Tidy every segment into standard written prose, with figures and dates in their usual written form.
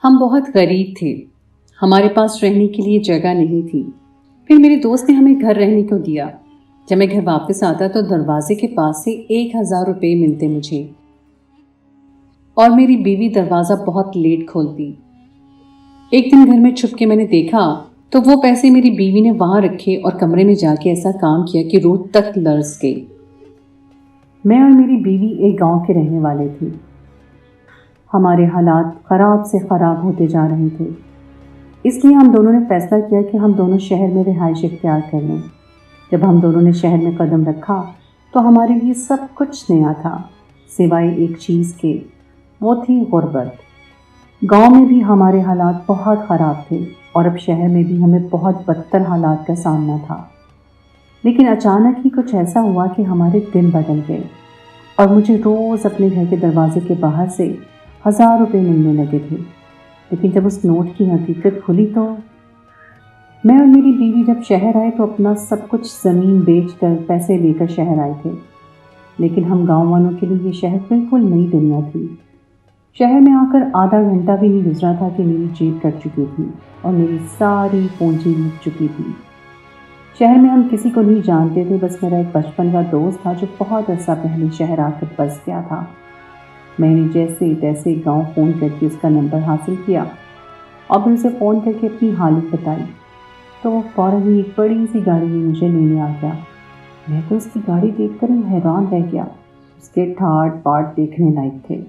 ہم بہت غریب تھے، ہمارے پاس رہنے کے لیے جگہ نہیں تھی۔ پھر میرے دوست نے ہمیں گھر رہنے کو دیا۔ جب میں گھر واپس آتا تو دروازے کے پاس سے 1,000 روپے ملتے مجھے، اور میری بیوی دروازہ بہت لیٹ کھولتی۔ ایک دن گھر میں چھپ کے میں نے دیکھا تو وہ پیسے میری بیوی نے وہاں رکھے اور کمرے میں جا کے ایسا کام کیا کہ روح تک لرز گئی۔ میں اور میری بیوی ایک گاؤں کے رہنے والے تھے۔ ہمارے حالات خراب سے خراب ہوتے جا رہے تھے، اس لیے ہم دونوں نے فیصلہ کیا کہ ہم دونوں شہر میں رہائش اختیار کر لیں۔ جب ہم دونوں نے شہر میں قدم رکھا تو ہمارے لیے سب کچھ نیا تھا، سوائے ایک چیز کے، وہ تھی غربت۔ گاؤں میں بھی ہمارے حالات بہت خراب تھے اور اب شہر میں بھی ہمیں بہت بدتر حالات کا سامنا تھا۔ لیکن اچانک ہی کچھ ایسا ہوا کہ ہمارے دن بدل گئے اور مجھے روز اپنے گھر کے دروازے کے باہر سے 1,000 روپے ملنے لگے تھے۔ لیکن جب اس نوٹ کی حقیقت کھلی تو میں اور میری بیوی جب شہر آئے تو اپنا سب کچھ زمین بیچ کر پیسے لے کر شہر آئے تھے۔ لیکن ہم گاؤں والوں کے لیے یہ شہر بالکل نئی دنیا تھی۔ شہر میں آ کر آدھا گھنٹہ بھی نہیں گزرا تھا کہ میری جیب کٹ چکی تھی اور میری ساری پونجی لٹ چکی تھی۔ شہر میں ہم کسی کو نہیں جانتے تھے، بس میرا ایک بچپن کا دوست تھا جو بہت عرصہ پہلے شہر آ کر بس گیا تھا۔ میں نے جیسے تیسے گاؤں فون کر کے اس کا نمبر حاصل کیا اور پھر اسے فون کر کے اپنی حالت بتائی تو وہ فوراً ہی ایک بڑی سی گاڑی میں مجھے لینے آ گیا۔ میں تو اس کی گاڑی دیکھ کر حیران رہ گیا، اس کے ٹھاٹ باٹ دیکھنے لائق تھے۔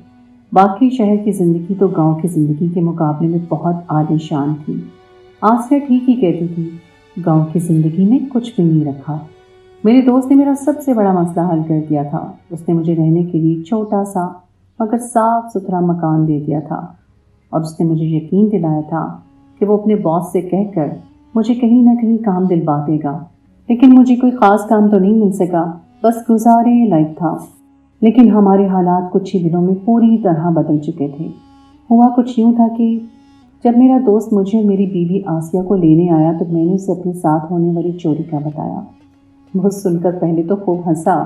باقی شہر کی زندگی تو گاؤں کی زندگی کے مقابلے میں بہت عالی شان تھی۔ آسیہ ٹھیک ہی کہتی تھی، گاؤں کی زندگی میں کچھ بھی نہیں رکھا۔ میرے دوست نے میرا سب سے بڑا مسئلہ حل کر دیا تھا۔ اس نے مجھے رہنے کے لیے ایک چھوٹا سا مگر صاف ستھرا مکان دے دیا تھا، اور اس نے مجھے یقین دلایا تھا کہ وہ اپنے باس سے کہہ کر مجھے کہیں نہ کہیں کام دلوا دے گا۔ لیکن مجھے کوئی خاص کام تو نہیں مل سکا، بس گزارے لائق تھا۔ لیکن ہمارے حالات کچھ ہی دنوں میں پوری طرح بدل چکے تھے۔ ہوا کچھ یوں تھا کہ جب میرا دوست مجھے اور میری بیوی آسیہ کو لینے آیا تو میں نے اسے اپنے ساتھ ہونے والی چوری کا بتایا۔ وہ سن کر پہلے تو خوب ہنسا،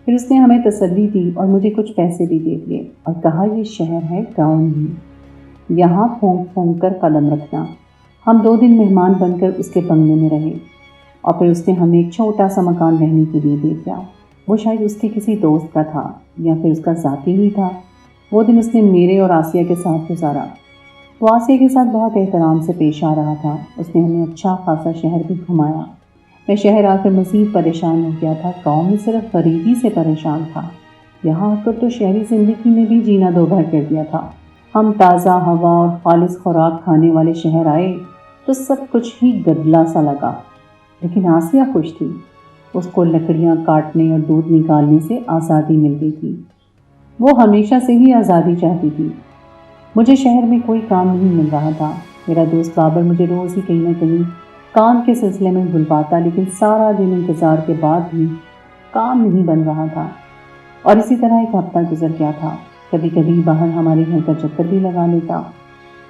پھر اس نے ہمیں تسلی دی اور مجھے کچھ پیسے بھی دے دیے اور کہا یہ شہر ہے، گاؤں نہیں، یہاں پھونک پھونک کر قدم رکھنا۔ ہم 2 دن مہمان بن کر اس کے بنگلے میں رہے اور پھر اس نے ہمیں ایک چھوٹا سا مکان رہنے کے لیے دے دیا۔ وہ شاید اس کے کسی دوست کا تھا یا پھر اس کا ذاتی ہی تھا۔ وہ دن اس نے میرے اور آسیہ کے ساتھ گزارا۔ وہ آسیہ کے ساتھ بہت احترام سے پیش آ رہا تھا۔ اس نے ہمیں اچھا خاصا شہر بھی گھمایا۔ میں شہر آ کر مزید پریشان ہو گیا تھا۔ گاؤں میں صرف غریبی سے پریشان تھا، یہاں آ کر تو شہری زندگی میں بھی جینا دو بھر کر دیا تھا۔ ہم تازہ ہوا اور خالص خوراک کھانے والے شہر آئے تو سب کچھ ہی گدلا سا لگا۔ لیکن آسیہ خوش تھی، اس کو لکڑیاں کاٹنے اور دودھ نکالنے سے آزادی مل گئی تھی۔ وہ ہمیشہ سے ہی آزادی چاہتی تھی۔ مجھے شہر میں کوئی کام نہیں مل رہا تھا۔ میرا دوست بابر مجھے روز ہی کہیں نہ کہیں کام کے سلسلے میں بلواتا، لیکن سارا دن انتظار کے بعد بھی کام نہیں بن رہا تھا، اور اسی طرح ایک ہفتہ گزر گیا تھا۔ کبھی کبھی باہر ہمارے گھر کا چکر بھی لگا لیتا۔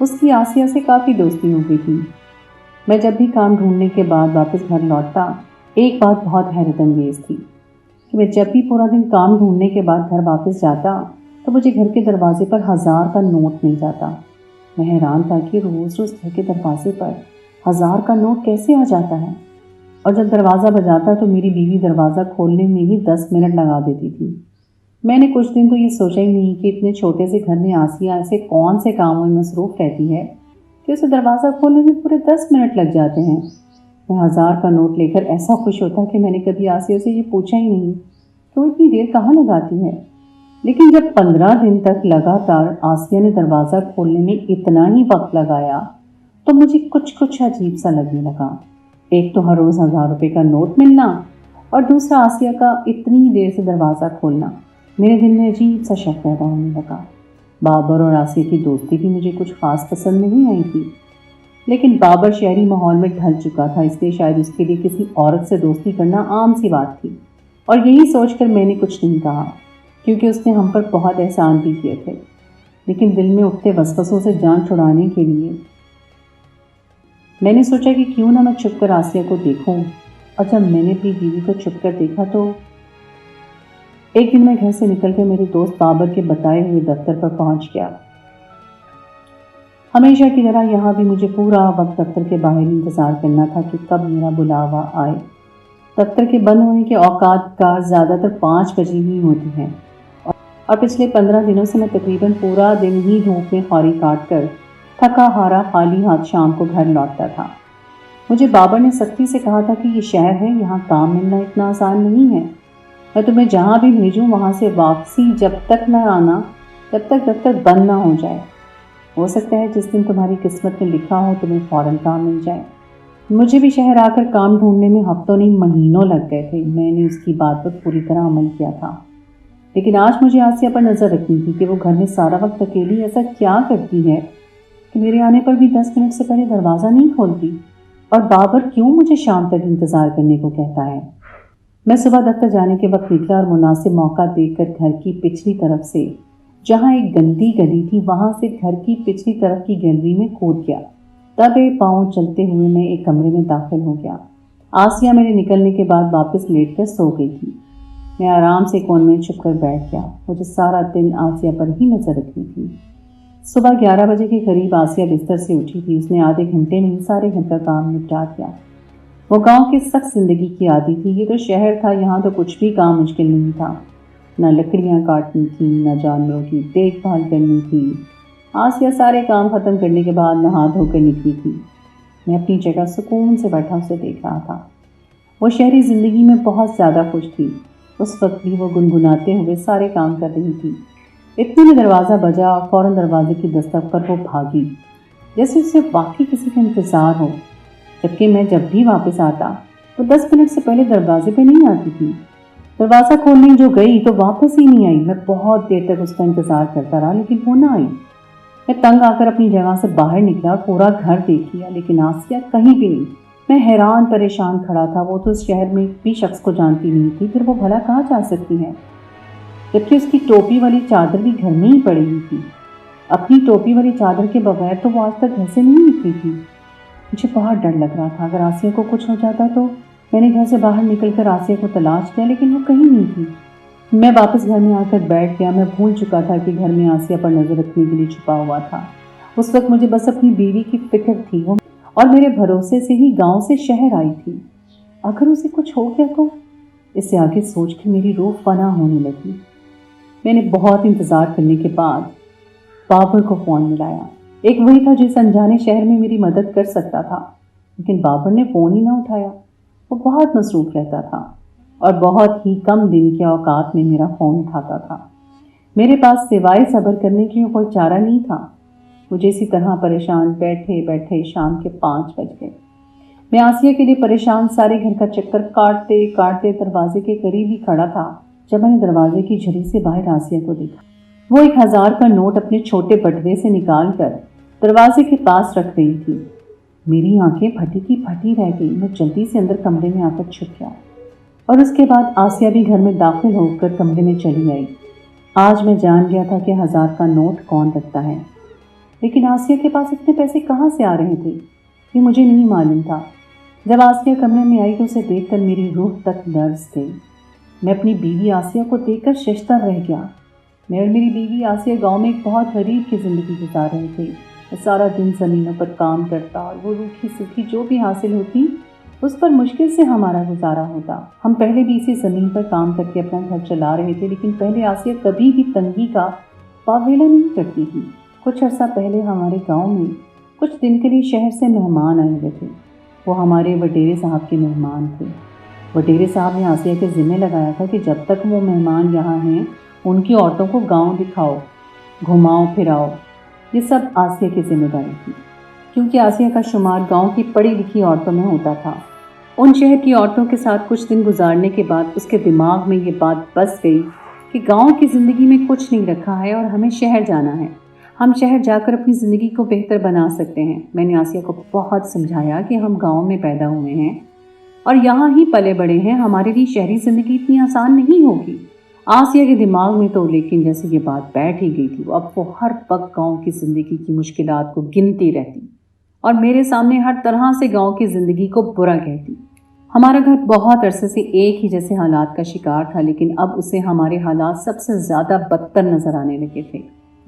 اس کی آسیہ سے کافی دوستی ہو گئی تھی۔ میں جب بھی کام ڈھونڈنے کے بعد واپس گھر لوٹتا، ایک بات بہت حیرت انگیز تھی کہ میں جب بھی پورا دن کام ڈھونڈنے کے بعد گھر واپس جاتا تو مجھے گھر کے دروازے پر 1,000 کا نوٹ مل جاتا۔ میں حیران تھا کہ روز روز گھر کے دروازے پر 1,000 کا نوٹ کیسے آ جاتا ہے، اور جب دروازہ بجاتا تو میری بیوی دروازہ کھولنے میں ہی 10 منٹ لگا دیتی تھی۔ میں نے کچھ دن تو یہ سوچا ہی نہیں کہ اتنے چھوٹے سے گھر میں آسیہ ایسے کون سے کاموں میں مصروف رہتی ہے کہ اسے دروازہ کھولنے میں پورے 10 منٹ لگ جاتے ہیں۔ میں 1,000 کا نوٹ لے کر ایسا خوش ہوتا کہ میں نے کبھی آسیہ سے یہ پوچھا ہی نہیں کہ وہ اتنی دیر کہاں لگاتی ہے۔ لیکن جب 15 دن تک لگاتار آسیہ نے دروازہ کھولنے میں اتنا ہی وقت لگایا تو مجھے کچھ عجیب سا لگنے لگا۔ ایک تو ہر روز 1,000 روپے کا نوٹ ملنا، اور دوسرا آسیہ کا اتنی دیر سے دروازہ کھولنا۔ میرے دل میں عجیب سا شک پیدا ہونے لگا۔ بابر اور آسیہ کی دوستی بھی مجھے کچھ خاص پسند نہیں آئی تھی، لیکن بابر شہری ماحول میں ڈھل چکا تھا، اس لیے شاید اس کے لیے کسی عورت سے دوستی کرنا عام سی بات تھی، اور یہی سوچ کر میں نے کچھ نہیں کہا، کیونکہ اس نے ہم پر بہت احسان بھی کیے تھے۔ لیکن دل میں اٹھتے وسوسوں سے جان چھڑانے کے لیے میں نے سوچا کہ کیوں نہ میں چھپ کر آسیہ کو دیکھوں، اور جب میں نے اپنی بیوی کو چھپ کر دیکھا تو ایک دن میں گھر سے نکل کر میرے دوست بابر کے بتائے ہوئے دفتر پر پہنچ گیا۔ ہمیشہ کی طرح یہاں بھی مجھے پورا وقت دفتر کے باہر انتظار کرنا تھا کہ کب میرا بلاوا آئے۔ دفتر کے بند ہونے کے اوقات کا زیادہ تر 5 بجے ہی ہوتی ہیں، اور پچھلے 15 دنوں سے میں تقریباً پورا دن ہی دھوپ میں خوری کاٹ کر تھکا ہارا خالی ہاتھ شام کو گھر لوٹتا تھا۔ مجھے بابر نے سختی سے کہا تھا کہ یہ شہر ہے، یہاں کام ملنا اتنا آسان نہیں ہے، میں تمہیں جہاں بھی بھیجوں وہاں سے واپسی جب تک نہ آنا جب تک دفتر بند نہ ہو جائے۔ ہو سکتا ہے جس دن تمہاری قسمت میں لکھا ہو تمہیں فوراً کام مل جائے۔ مجھے بھی شہر آ کر کام ڈھونڈنے میں ہفتوں نہیں مہینوں لگ گئے تھے۔ میں نے اس کی بات پر پوری طرح عمل کیا تھا، لیکن آج مجھے آسیہ پر نظر رکھنی تھی کہ وہ گھر میں سارا وقت اکیلی ایسا کیا کرتی ہے کہ میرے آنے پر بھی 10 منٹ سے پہلے دروازہ نہیں کھولتی، اور بابر کیوں مجھے شام تک انتظار کرنے کو کہتا ہے۔ میں صبح دفتر جانے کے وقت نکلا اور مناسب موقع دیکھ کر گھر کی پچھلی طرف سے، جہاں ایک گندی گلی تھی، وہاں سے گھر کی پچھلی طرف کی گیلری میں کود گیا۔ دبے پاؤں چلتے ہوئے میں ایک کمرے میں داخل ہو گیا۔ آسیہ میرے نکلنے کے بعد واپس لیٹ کر سو گئی تھی۔ میں آرام سے کون میں چھپ کر بیٹھ گیا۔ مجھے سارا دن آسیہ پر ہی نظر رکھنی تھی۔ صبح 11 بجے کے قریب آسیہ بستر سے اٹھی تھی۔ اس نے آدھے گھنٹے میں ہی سارے گھر کا کام نپٹا دیا۔ وہ گاؤں کی سخت زندگی کی عادی تھی۔ یہ تو شہر تھا، یہاں تو کچھ بھی کام مشکل نہیں تھا۔ نہ لکڑیاں کاٹنی تھیں، نہ جانوروں کی دیکھ بھال کرنی تھی۔ آسیہ سارے کام ختم کرنے کے بعد نہا دھو کر نکلی تھی۔ میں اپنی جگہ سکون سے بیٹھا اسے دیکھ رہا تھا۔ وہ شہری زندگی میں بہت زیادہ خوش تھی۔ اس وقت بھی وہ گنگناتے ہوئے سارے کام کر رہی تھی۔ اتنے میں دروازہ بجا اور فوراً دروازے کی دستک پر وہ بھاگی، جیسے اسے واقعی کسی کا انتظار ہو، جبکہ میں جب بھی واپس آتا وہ 10 منٹ سے پہلے دروازے پہ نہیں آتی تھی۔ دروازہ کھولنے جو گئی تو واپس ہی نہیں آئی۔ میں بہت دیر تک اس کا انتظار کرتا رہا، لیکن وہ نہ آئی۔ میں تنگ آ کر اپنی جگہ سے باہر نکلا اور پورا گھر دیکھ لیا، لیکن آسیہ کہیں بھی نہیں۔ میں حیران پریشان کھڑا تھا۔ وہ تو اس شہر میں ایک بھی شخص کو جانتی نہیں تھی، پھر وہ بھلا کہاں جا سکتی ہے؟ جبکہ اس کی ٹوپی والی چادر بھی گھر میں ہی پڑی ہوئی تھی۔ اپنی ٹوپی والی چادر کے بغیر تو وہ آج تک گھر سے نہیں نکلی تھی۔ مجھے بہت ڈر لگ رہا تھا اگر آسیہ کو کچھ ہو جاتا تو۔ میں نے گھر سے باہر نکل کر آسیہ کو تلاش کیا، لیکن وہ کہیں نہیں تھی۔ میں واپس گھر میں آ کر بیٹھ گیا۔ میں بھول چکا تھا کہ گھر میں آسیہ پر نظر رکھنے کے لیے چھپا ہوا تھا۔ اس وقت مجھے بس اپنی بیوی کی فکر تھی، اور میرے بھروسے سے ہی گاؤں سے شہر آئی تھی۔ اگر اسے کچھ ہو گیا تو؟ اسے آگے سوچ کے میری روح فنا ہونے لگی۔ میں نے بہت انتظار کرنے کے بعد بابر کو فون ملایا۔ ایک وہی تھا جس انجانے شہر میں میری مدد کر سکتا تھا، لیکن بابر نے فون ہی نہ اٹھایا۔ وہ بہت مصروف رہتا تھا اور بہت ہی کم دن کے اوقات میں میرا فون اٹھاتا تھا۔ میرے پاس سوائے صبر کرنے کی کوئی چارہ نہیں تھا۔ مجھے اسی طرح پریشان بیٹھے بیٹھے شام کے 5 بج گئے۔ میں آسیہ کے لیے پریشان سارے گھر کا چکر کاٹتے کاٹتے دروازے کے قریب ہی کھڑا تھا جب میں نے دروازے کی جھلی سے باہر آسیہ کو دیکھا۔ وہ 1000 کا نوٹ اپنے چھوٹے بٹوے سے نکال کر دروازے کے پاس رکھ رہی تھی۔ میری آنکھیں پھٹی کی پھٹی رہ گئی۔ میں جلدی سے اندر کمرے میں آ کر چھپ گیا، اور اس کے بعد آسیہ بھی گھر میں داخل ہو کر کمرے میں چلی آئی۔ آج میں جان گیا تھا کہ 1000 کا نوٹ کون رکھتا ہے، لیکن آسیہ کے پاس اتنے پیسے کہاں سے آ رہے تھے یہ مجھے نہیں معلوم تھا۔ جب آسیہ کمرے میں آئی تو اسے دیکھ کر میری روح تک لرز گئی۔ میں اپنی بیوی آسیہ کو دیکھ کر ششدر رہ گیا۔ میں اور میری بیوی آسیہ گاؤں میں ایک بہت غریب کی زندگی گزار رہے تھے۔ میں سارا دن زمینوں پر کام کرتا اور وہ روکھی سوکھی جو بھی حاصل ہوتی اس پر مشکل سے ہمارا گزارا ہوتا۔ ہم پہلے بھی اسی زمین پر کام کر کے اپنا گھر چلا رہے تھے، لیکن پہلے آسیہ کبھی بھی تنگی کا واویلا نہیں کرتی تھی۔ کچھ عرصہ پہلے ہمارے گاؤں میں کچھ دن کے لیے شہر سے مہمان آئے ہوئے تھے۔ وہ ہمارے وڈیرے صاحب کے مہمان تھے۔ وڈیرے صاحب نے آسیہ کے ذمہ لگایا تھا کہ جب تک وہ مہمان یہاں ہیں ان کی عورتوں کو گاؤں دکھاؤ، گھماؤ پھراؤ۔ یہ سب آسیہ کی ذمہ داری تھی، کیونکہ آسیہ کا شمار گاؤں کی پڑھی لکھی عورتوں میں ہوتا تھا۔ ان شہر کی عورتوں کے ساتھ کچھ دن گزارنے کے بعد اس کے دماغ میں یہ بات بس گئی کہ گاؤں کی زندگی میں کچھ نہیں رکھا ہے اور ہمیں شہر جانا ہے۔ ہم شہر جا کر اپنی زندگی کو بہتر بنا سکتے ہیں۔ میں نے آسیہ کو بہت سمجھایا کہ ہم گاؤں میں پیدا ہوئے ہیں اور یہاں ہی پلے بڑے ہیں، ہمارے لیے شہری زندگی اتنی آسان نہیں ہوگی۔ آسیہ کے دماغ میں تو لیکن جیسے یہ بات بیٹھ ہی گئی تھی، اب وہ ہر وقت گاؤں کی زندگی کی مشکلات کو گنتی رہتی اور میرے سامنے ہر طرح سے گاؤں کی زندگی کو برا کہتی۔ ہمارا گھر بہت عرصے سے ایک ہی جیسے حالات کا شکار تھا، لیکن اب اسے ہمارے حالات سب سے زیادہ بدتر نظر آنے لگے تھے۔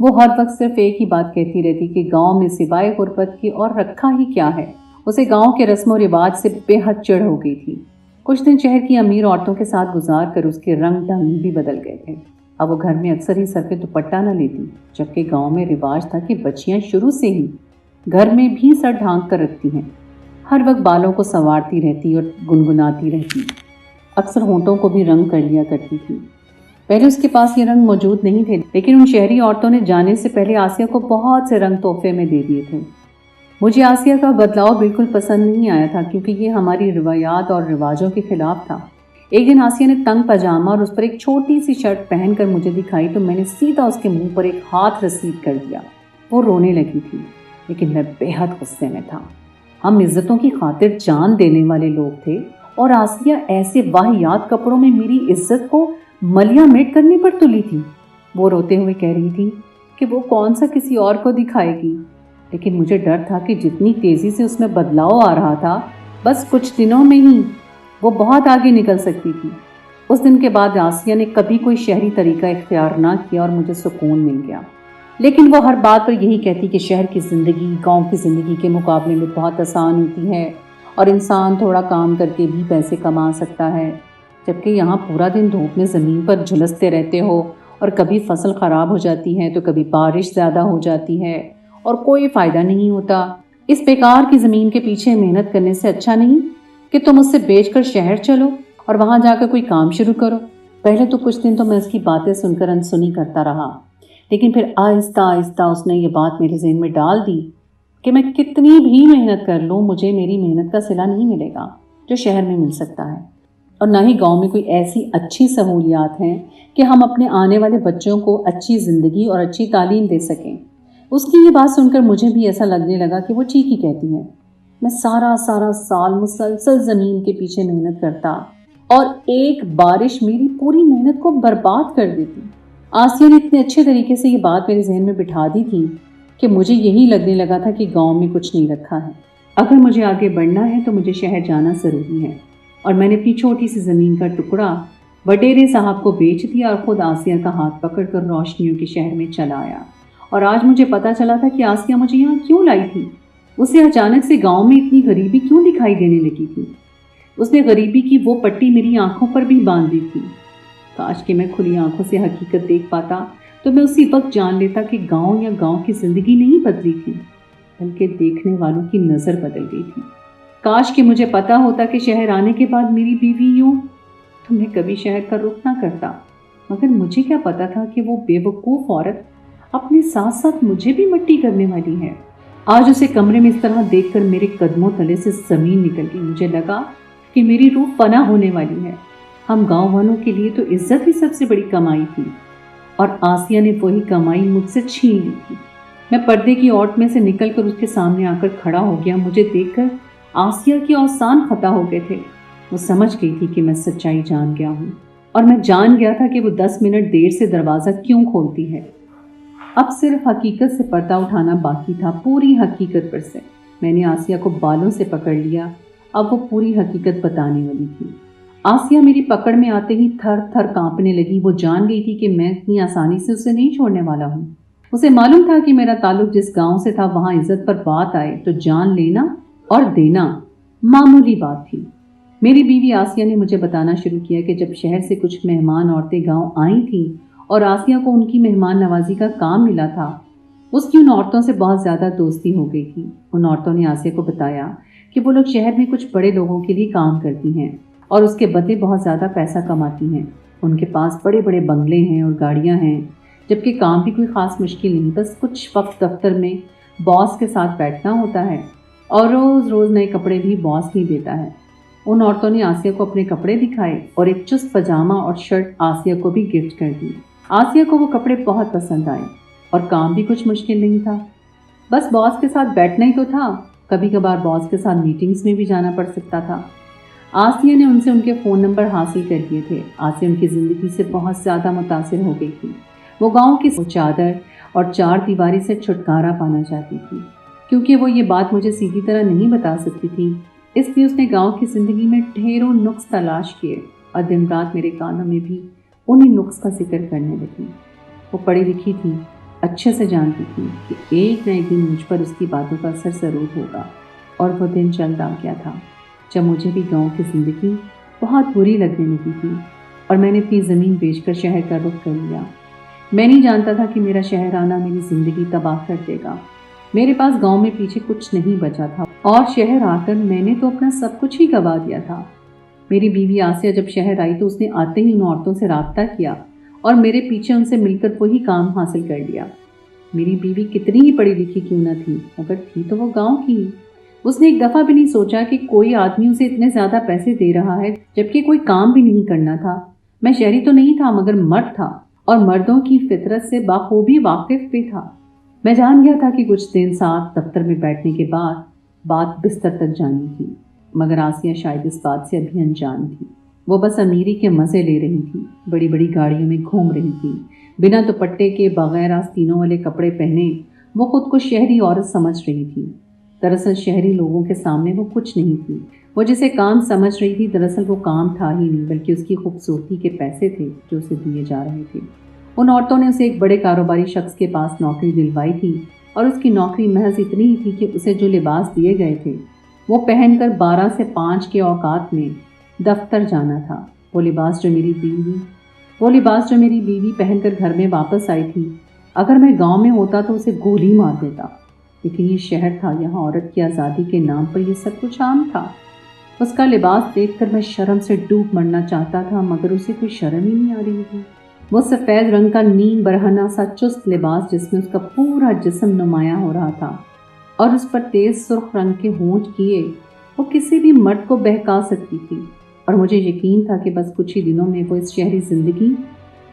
वो हर वक्त सिर्फ एक ही बात कहती रहती कि गांव में सिवाय गुर्बत के और रखा ही क्या है। उसे गांव के रस्म और रिवाज से बेहद चिढ़ हो गई थी। कुछ दिन शहर की अमीर औरतों के साथ गुजार कर उसके रंग ढंग भी बदल गए थे। अब वो घर में अक्सर ही सर पे दुपट्टा न लेती, जबकि गांव में रिवाज था कि बच्चियां शुरू से ही घर में भी सर ढांक कर रखती हैं। हर वक्त बालों को संवारती रहती और गुनगुनाती रहती। अक्सर होंठों को भी रंग कर लिया करती थी। पहले उसके पास ये रंग मौजूद नहीं थे, लेकिन उन शहरी औरतों ने जाने से पहले आसिया को बहुत से रंग तोहफे में दे दिए थे। मुझे आसिया का बदलाव बिल्कुल पसंद नहीं आया था, क्योंकि ये हमारी रिवायात और रिवाजों के खिलाफ था। एक दिन आसिया ने तंग पजामा और उस पर एक छोटी सी शर्ट पहनकर मुझे दिखाई तो मैंने सीधा उसके मुंह पर एक हाथ रसीद कर दिया। वो रोने लगी थी, लेकिन मैं बेहद गुस्से में था। हम इज्जतों की खातिर जान देने वाले लोग थे और आसिया ऐसे वाहियात कपड़ों में मेरी इज्जत को मलिया मेट करने पर तुली थी। वो रोते हुए कह रही थी कि वो कौन सा किसी और को दिखाएगी, लेकिन मुझे डर था कि जितनी तेजी से उसमें बदलाव आ रहा था, बस कुछ दिनों में ही वो बहुत आगे निकल सकती थी। उस दिन के बाद आसिया ने कभी कोई शहरी तरीका इख्तियार ना किया और मुझे सुकून मिल गया। लेकिन वो हर बात पर यही कहती कि शहर की ज़िंदगी गांव की ज़िंदगी के मुकाबले में बहुत आसान होती है और इंसान थोड़ा काम करके भी पैसे कमा सकता है, जबकि यहाँ पूरा दिन धूप में ज़मीन पर झुलसते रहते हो और कभी फसल ख़राब हो जाती है तो कभी बारिश ज़्यादा हो जाती है और कोई फ़ायदा नहीं होता। इस बेकार की ज़मीन के पीछे मेहनत करने से अच्छा नहीं कि तुम उससे बेचकर शहर चलो और वहाँ जाकर कोई काम शुरू करो। पहले तो कुछ दिन तो मैं उसकी बातें सुनकर अनसुनी करता रहा, लेकिन फिर आहिस्ता आहिस्ता उसने ये बात मेरे ज़हन में डाल दी कि मैं कितनी भी मेहनत कर लूँ, मुझे मेरी मेहनत का सिला नहीं मिलेगा जो शहर में मिल सकता है, और ना ही गांव में कोई ऐसी अच्छी सहूलियात हैं कि हम अपने आने वाले बच्चों को अच्छी ज़िंदगी और अच्छी तालीम दे सकें। उसकी ये बात सुनकर मुझे भी ऐसा लगने लगा कि वो ठीक ही कहती है। मैं सारा साल मुसलसल ज़मीन के पीछे मेहनत करता और एक बारिश मेरी पूरी मेहनत को बर्बाद कर देती। आसिया ने इतने अच्छे तरीके से ये बात मेरे जहन में बिठा दी थी कि मुझे यही लगने लगा था कि गांव में कुछ नहीं रखा है। अगर मुझे आगे बढ़ना है तो मुझे शहर जाना ज़रूरी है, और मैंने अपनी छोटी सी ज़मीन का टुकड़ा वडेरे साहब को बेच दिया और ख़ुद आसिया का हाथ पकड़कर रोशनियों के शहर में चला आया। और आज मुझे पता चला था कि आसिया मुझे यहाँ क्यों लाई थी। उसे अचानक से गांव में इतनी गरीबी क्यों दिखाई देने लगी थी। उसने गरीबी की वो पट्टी मेरी आंखों पर भी बांध दी थी। काश कि मैं खुली आंखों से हकीकत देख पाता तो मैं उसी वक्त जान लेता कि गांव या गांव की ज़िंदगी नहीं बदली थी, बल्कि देखने वालों की नज़र बदल गई थी। काश कि मुझे पता होता कि शहर आने के बाद मेरी बीवी यूं, तो मैं कभी शहर का रुख ना करता। मगर मुझे क्या पता था कि वो बेवकूफ़ औरत अपने साथ साथ मुझे भी मट्टी करने वाली है। आज उसे कमरे में इस तरह देखकर मेरे कदमों तले से ज़मीन निकल गई। मुझे लगा कि मेरी रूह फना होने वाली है। हम गांव वालों के लिए तो इज्जत ही सबसे बड़ी कमाई थी, और आसिया ने वही कमाई मुझसे छीन ली थी। मैं पर्दे की औरत में से निकलकर उसके सामने आकर खड़ा हो गया। मुझे देखकर आसिया के औसान खता हो गए थे। वो समझ गई थी कि मैं सच्चाई जान गया हूँ, और मैं जान गया था कि वो 10 मिनट देर से दरवाज़ा क्यों खोलती है। अब सिर्फ हकीकत से पर्दा उठाना बाकी था, पूरी हकीकत पर से। मैंने आसिया को बालों से पकड़ लिया। अब वो पूरी हकीकत बताने वाली थी। आसिया मेरी पकड़ में आते ही थर थर कांपने लगी। वो जान गई थी कि मैं इतनी आसानी से उसे नहीं छोड़ने वाला हूँ। उसे मालूम था कि मेरा ताल्लुक जिस गांव से था वहाँ इज्जत पर बात आए तो जान लेना और देना मामूली बात थी। मेरी बीवी आसिया ने मुझे बताना शुरू किया कि जब शहर से कुछ मेहमान औरतें गांव आई थीं और आसिया को उनकी मेहमान नवाजी का काम मिला था, उसकी उन औरतों से बहुत ज़्यादा दोस्ती हो गई थी। उन औरतों ने आसिया को बताया कि वो लोग शहर में कुछ बड़े लोगों के लिए काम करती हैं और उसके बदले बहुत ज़्यादा पैसा कमाती हैं। उनके पास बड़े बड़े बंगले हैं और गाड़ियाँ हैं, जबकि काम भी कोई ख़ास मुश्किल नहीं, बस कुछ वक्त दफ्तर में बॉस के साथ बैठना होता है और रोज़ रोज़ नए कपड़े भी बॉस ही देता है। उन औरतों ने आसिया को अपने कपड़े दिखाए और एक चुस्त पजामा और शर्ट आसिया को भी गिफ्ट कर दी। आसिया को वो कपड़े बहुत पसंद आए और काम भी कुछ मुश्किल नहीं था, बस बॉस के साथ बैठना ही तो था। कभी कभार बॉस के साथ मीटिंग्स में भी जाना पड़ सकता था। आसिया ने उनसे उनके फ़ोन नंबर हासिल कर लिए थे। आसिया उनकी ज़िंदगी से बहुत ज़्यादा मुतासिर हो गई थी। वो गांव की चादर और चार दीवारी से छुटकारा पाना चाहती थी। क्योंकि वो ये बात मुझे सीधी तरह नहीं बता सकती थी, इसलिए उसने गांव की ज़िंदगी में ढेरों नुक्स तलाश किए और दिन रात मेरे कानों में भी उन्हीं नुक्स का जिक्र करने लगी। वो पढ़ी लिखी थी, अच्छे से जानती थी कि एक न एक दिन मुझ पर उसकी बातों का असर ज़रूर होगा। और वो दिन जल्द आ गया था जब मुझे भी गांव की ज़िंदगी बहुत बुरी लगने लगी थी और मैंने अपनी ज़मीन बेचकर शहर का रुख कर लिया। मैं नहीं जानता था कि मेरा शहर आना मेरी ज़िंदगी तबाह कर देगा। मेरे पास गांव में पीछे कुछ नहीं बचा था और शहर आकर मैंने तो अपना सब कुछ ही गंवा दिया था। मेरी बीवी आसिया जब शहर आई तो उसने आते ही उन औरतों से राब्ता किया और मेरे पीछे उनसे मिलकर वही काम हासिल कर लिया। मेरी बीवी कितनी ही पढ़ी लिखी क्यों न थी, मगर थी तो वो गांव की ही। उसने एक दफ़ा भी नहीं सोचा कि कोई आदमी उसे इतने ज़्यादा पैसे दे रहा है जबकि कोई काम भी नहीं करना था। मैं शहरी तो नहीं था मगर मर्द था और मर्दों की फितरत से बाखूबी वाकिफ भी था। मैं जान गया था कि कुछ दिन साथ दफ्तर में बैठने के बाद बात बिस्तर तक जानी थी, मगर आसिया शायद इस बात से अभी अनजान थी। वो बस अमीरी के मज़े ले रही थी, बड़ी बड़ी गाड़ियों में घूम रही थी, बिना दुपट्टे के बगैर आस्तीनों वाले कपड़े पहने वो खुद को शहरी औरत समझ रही थी। दरअसल शहरी लोगों के सामने वो कुछ नहीं थी। वो जिसे काम समझ रही थी दरअसल वो काम था ही नहीं, बल्कि उसकी खूबसूरती के पैसे थे जो उसे दिए जा रहे थे। उन औरतों ने उसे एक बड़े कारोबारी शख्स के पास नौकरी दिलवाई थी और उसकी नौकरी महज इतनी ही थी कि उसे जो लिबास दिए गए थे वो पहनकर 12 से 5 के औकात में दफ्तर जाना था। वो लिबास जो मेरी बीवी पहनकर घर में वापस आई थी, अगर मैं गांव में होता तो उसे गोली मार देता। लेकिन ये शहर था, यहाँ औरत की आज़ादी के नाम पर यह सब कुछ आम था। उसका लिबास देखकर मैं शर्म से डूब मरना चाहता था, मगर उसे कोई शर्म ही नहीं आ रही थी। वो सफ़ेद रंग का नीम बरहना सा चुस्त लिबास जिसमें उसका पूरा जिस्म नुमाया हो रहा था और उस पर तेज सुर्ख रंग के होंठ किए वो किसी भी मर्द को बहका सकती थी। और मुझे यकीन था कि बस कुछ ही दिनों में वो इस शहरी ज़िंदगी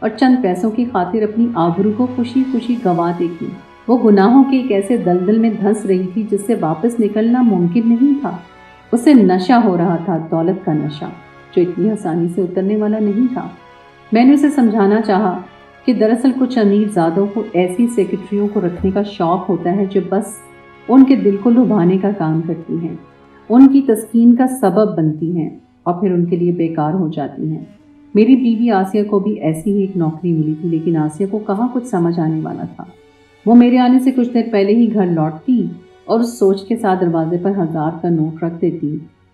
और चंद पैसों की खातिर अपनी आबरू को खुशी खुशी गंवा देगी। वो गुनाहों के एक ऐसे दलदल में धंस रही थी जिससे वापस निकलना मुमकिन नहीं था। उसे नशा हो रहा था, दौलत का नशा, जो इतनी आसानी से उतरने वाला नहीं था। मैंने उसे समझाना चाहा कि दरअसल कुछ अमीर ज़ादों को ऐसी सेक्रेटरियों को रखने का शौक़ होता है जो बस उनके दिल को लुभाने का काम करती हैं, उनकी तस्कीन का सबब बनती हैं और फिर उनके लिए बेकार हो जाती हैं। मेरी बीवी आसिया को भी ऐसी ही एक नौकरी मिली थी, लेकिन आसिया को कहाँ कुछ समझ आने वाला था। वो मेरे आने से कुछ देर पहले ही घर लौटती और उस सोच के साथ दरवाजे पर 1000 का नोट रख देती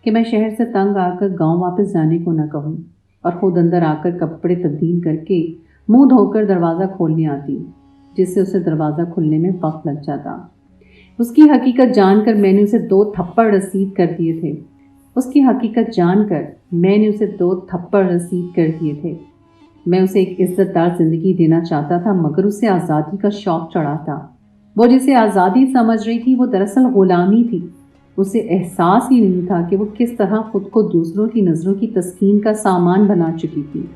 कि मैं शहर से तंग आकर गांव वापस जाने को न कहूँ, और खुद अंदर आकर कपड़े तब्दील करके मुंह धोकर दरवाज़ा खोलने आती, जिससे उसे दरवाज़ा खुलने में वक्त लग जाता। उसकी हकीकत जानकर मैंने उसे 2 थप्पड़ रसीद कर दिए थे। मैं उसे एक इज्जतदार ज़िंदगी देना चाहता था, मगर उसे आज़ादी का शौक़ चढ़ा था। वो जिसे आज़ादी समझ रही थी वो दरअसल ग़ुलामी थी। उसे एहसास ही नहीं था कि वो किस तरह खुद को दूसरों की नज़रों की तस्कीन का सामान बना चुकी थी।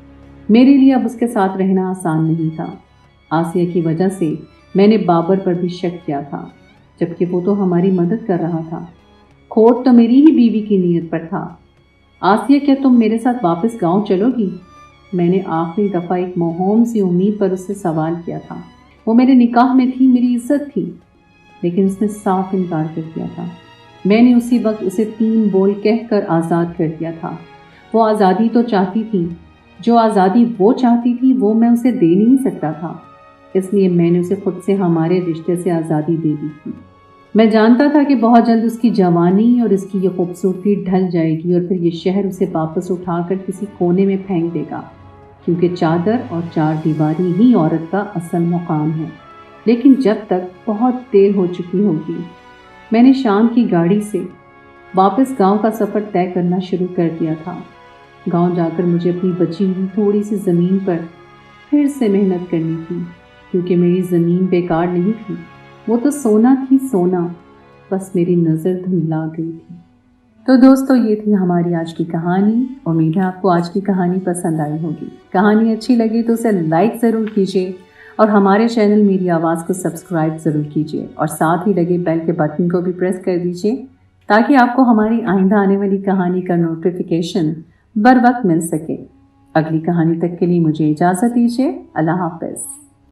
मेरे लिए अब उसके साथ रहना आसान नहीं था। आसिया की वजह से मैंने बाबर पर भी शक किया था, जबकि वो तो हमारी मदद कर रहा था। खोट तो मेरी ही बीवी की नीयत पर था। आसिया, क्या तुम मेरे साथ वापस गांव चलोगी? मैंने आखिरी दफ़ा एक मोहम सी उम्मीद पर उससे सवाल किया था। वो मेरे निकाह में थी, मेरी इज्जत थी, लेकिन उसने साफ इनकार कर दिया था। मैंने उसी वक्त उसे 3 बोल कहकर आज़ाद कर दिया था। वो आज़ादी तो चाहती थी, जो आज़ादी वो चाहती थी वो मैं उसे दे नहीं सकता था, इसलिए मैंने उसे खुद से हमारे रिश्ते से आज़ादी दे दी थी। मैं जानता था कि बहुत जल्द उसकी जवानी और इसकी ये खूबसूरती ढल जाएगी और फिर ये शहर उसे वापस उठाकर किसी कोने में फेंक देगा, क्योंकि चादर और 4 दीवारी ही औरत का असल मुकाम है। लेकिन जब तक बहुत देर हो चुकी होगी। मैंने शाम की गाड़ी से वापस गांव का सफ़र तय करना शुरू कर दिया था। गांव जाकर मुझे अपनी बची हुई थोड़ी सी ज़मीन पर फिर से मेहनत करनी थी, क्योंकि मेरी ज़मीन बेकार नहीं थी, वो तो सोना थी, सोना। बस मेरी नज़र धुंधला गई थी। तो दोस्तों, ये थी हमारी आज की कहानी। उम्मीद है आपको आज की कहानी पसंद आई होगी। कहानी अच्छी लगी तो उसे लाइक ज़रूर कीजिए और हमारे चैनल मेरी आवाज़ को सब्सक्राइब ज़रूर कीजिए और साथ ही लगे बेल के बटन को भी प्रेस कर दीजिए, ताकि आपको हमारी आइंदा आने वाली कहानी का नोटिफिकेशन बर वक्त मिल सके। अगली कहानी तक के लिए मुझे इजाज़त दीजिए। अल्लाह हाफ़िज़।